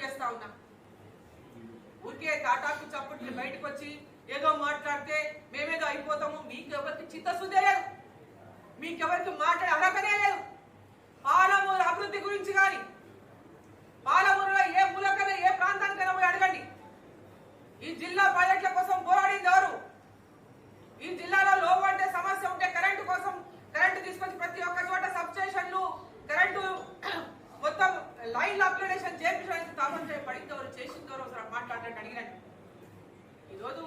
చేస్తా ఉన్నా. ఊరికే తాటాకు చప్పట్లు బయటకు వచ్చి ఏదో మాట్లాడితే మేమేదో అయిపోతాము. మీకెవరికి చిత్తశుద్ధే లేదు, మీకెవరికి మాట్లాడే అర్హతనే లేదు. పాలమూరు అభివృద్ధి గురించి కానీ, పాలమూరులో ఏ మూలకైనా ఏ ప్రాంతానికైనా పోయి అడగండి. ఈ జిల్లా ప్రాజెక్టుల కోసం పోరాడింది ఎవరు? ఈ జిల్లాలో లో వోల్టేజ్ సమస్య ఉంటే కరెంటు కోసం కరెంటు తీసుకొచ్చి ప్రతి ఒక్క చోట సబ్ స్టేషన్లు కరెంటు మొత్తం లైన్ అప్గ్రేడేషన్ చేయించడానికి తాపం పడింది ఎవరు, చేసింది ఎవరు మాట్లాడడానికి అడిగినట్టు. ఈరోజు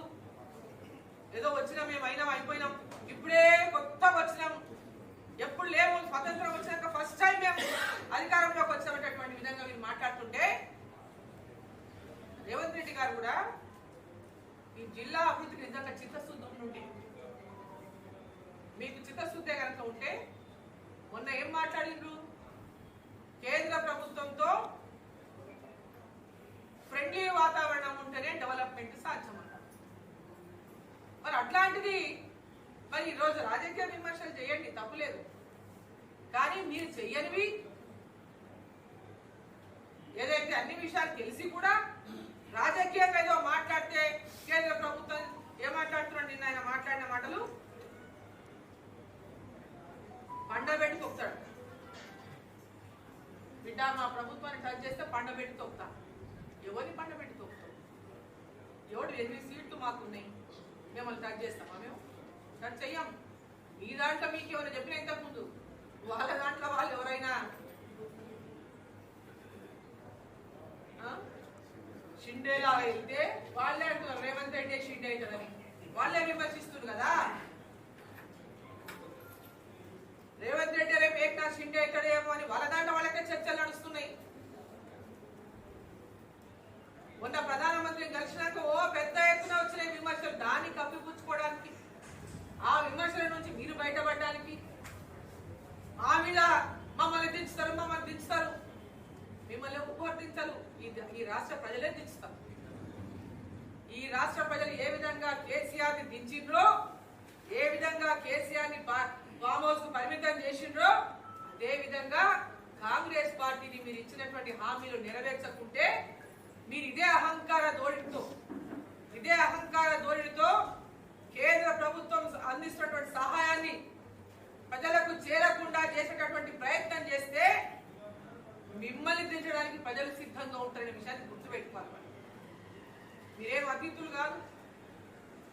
ఏదో వచ్చినా మేము అయిపోయినాం, ఇప్పుడే కొత్తగా వచ్చినాం, ఎప్పుడు లేవు, స్వతంత్రం వచ్చినాక ఫస్ట్ టైం మేము అధికారంలోకి వచ్చామనేటువంటి విధంగా మీరు మాట్లాడుతుంటే, రేవంత్ రెడ్డి గారు కూడా ఈ జిల్లా అభివృద్ధికి నిజంగా చిత్తశుద్ధి ఉంటే, మీకు చిత్తశుద్ధే కనుక ఉంటే మొన్న ఏం మాట్లాడిండ్రు? కేంద్ర ప్రభుత్వంతో ఫ్రెండ్లీ వాతావరణం ఉంటేనే డెవలప్మెంట్ సాధ్యమన్నారు. మరి అట్లాంటిది మరి ఈరోజు రాజకీయ విమర్శలు చేయండి, తప్పులేదు. కానీ మీరు చెయ్యనివి ఏదైతే అన్ని విషయాలు తెలిసి కూడా రాజకీయంగా ఏదో మాట్లాడితే కేంద్ర ప్రభుత్వం ఏం మాట్లాడుతున్నాడు? నిన్న ఆయన మాట్లాడిన మాటలు పండబెట్టి తొక్కుతాడు. బిడ్డ మా ప్రభుత్వాన్ని టచ్ చేస్తే పండబెట్టి తొక్కుతా. ఎవరిని పండబెట్టి తొక్కుతాం? ఎవడు 8 సీట్లు మాకున్నాయి, మిమ్మల్ని టచ్ చేస్తామా? మేము టచ్ చెయ్యం. మీ దాంట్లో మీకు ఎవరైనా చెప్పిన ఇంతకు ముందు వాళ్ళ దాంట్లో వాళ్ళు ఎవరైనా షిండేలా వెళ్తే వాళ్ళే అంటున్నారు రేవంత్ రెడ్డి షిండే అవుతుందని, వాళ్ళే విమర్శిస్తున్నారు కదా. రేవంత్ రెడ్డి రేపు ఏకనాథ్ షిండే అవుతాడేమో అని వాళ్ళ దాంట్లో వాళ్ళకే చర్చలు నడుస్తున్నాయి. మొన్న ప్రధానమంత్రిని కలిసినాక ఓ పెద్ద ఎత్తున వచ్చిన విమర్శలు, దాన్ని కప్పిపుచ్చుకోవడానికి, ఆ విమర్శల నుంచి మీరు బయటపడడానికి, ఆ మీద మమ్మల్ని దించుతారు, మిమ్మల్ని ఉపవర్తించరు. ఈ రాష్ట్ర ప్రజలే దించుతారు. ఈ రాష్ట్ర ప్రజలు ఏ విధంగా కేసీఆర్ ని దించిండ్రో, ఏ విధంగా కేసీఆర్ ని ఫామ్ హౌస్ కు పరిమితం చేసిండ్రో, అదే విధంగా కాంగ్రెస్ పార్టీని మీరు ఇచ్చినటువంటి హామీలు నెరవేర్చకుంటే మీరు ఇదే అహంకార ధోరణితో కేంద్ర ప్రభుత్వం అందిస్తున్నటువంటి సహాయాన్ని ప్రజలకు చేరకుండా చేసేటటువంటి ప్రయత్నం చేస్తే మిమ్మల్ని దించడానికి ప్రజలు సిద్ధంగా ఉంటారనే విషయాన్ని గుర్తుపెట్టుకోవాలి. మీరేం అతిథులు కాదు.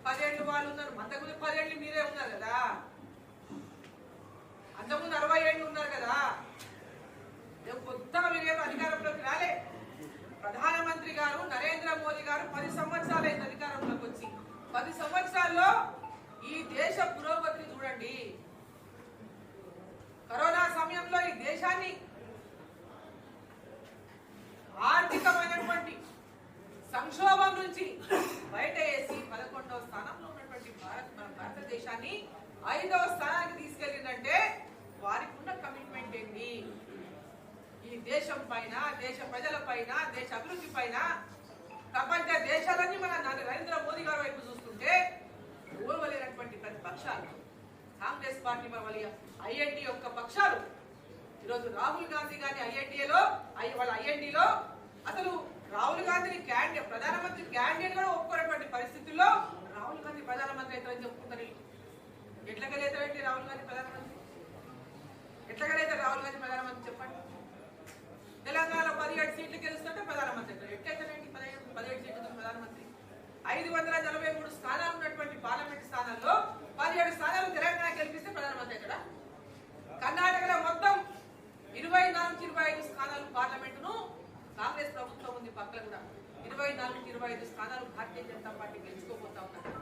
10 ఏళ్ళు వాళ్ళు ఉన్నారు, అంతకుముందు 10 ఏళ్ళు మీరే ఉన్నారు కదా, అంతకుముందు 60 ఏళ్ళు ఉన్నారు కదా. కొత్తగా మీరేం అధికారంలోకి రాలే. ప్రధానమంత్రి గారు నరేంద్ర మోదీ గారు 10 సంవత్సరాలు అయింది అధికారంలోకి వచ్చి. 10 సంవత్సరాల్లో ఈ దేశ పురోగతిని చూడండి. కరోనా సమయంలో ఈ దేశాన్ని ఆర్థికమైనటువంటి సంక్షోభం నుంచి బయట వేసి 11వ స్థానంలో ఉన్నటువంటి మన భారతదేశాన్ని 5వ స్థానానికి తీసుకెళ్ళిందంటే వారికి ఉన్న కమిట్మెంట్ ఏంటి? ఈ దేశం పైన, దేశ ప్రజల పైన, దేశ అభివృద్ధి పైన ప్రపంచ దేశాలన్నీ మన నరేంద్ర మోదీ గారి వైపు చూస్తుంటే ఓర్వలేనటువంటి ప్రతిపక్షాలు కాంగ్రెస్ పార్టీ వాళ్ళ ఐఎన్డీ యొక్క పక్షాలు ఈరోజు రాహుల్ గాంధీ గారిని వాళ్ళ ఐఎన్డీలో అసలు రాహుల్ గాంధీని ప్రధానమంత్రి క్యాండిడేట్ కూడా ఒప్పుకున్నటువంటి పరిస్థితుల్లో రాహుల్ గాంధీ ప్రధానమంత్రి అవుతారని చెప్పుకుంటారు. ఎట్లగలేతారండి రాహుల్ గాంధీ ప్రధానమంత్రి? ఎట్లగలేతారు రాహుల్ గాంధీ ప్రధానమంత్రి చెప్పండి? తెలంగాణలో 17 సీట్లు గెలుస్తుంటే ప్రధానమంత్రి అవుతారు. ఎట్లయితారండి 17 సీట్లతో ప్రధానమంత్రి? 543 స్థానాలు ఉన్నటువంటి పార్లమెంట్ స్థానాల్లో 17 స్థానాలు తెలంగాణ గెలిపిస్తే ప్రధానమంత్రి అవుతాడా? కర్ణాటకలో మొత్తం 24-25 స్థానాలు పార్లమెంటును కాంగ్రెస్ ప్రభుత్వం ఉంది. పక్కన కూడా 24-25 స్థానాలు భారతీయ జనతా పార్టీ గెలుచుకోబోతా ఉన్నారు.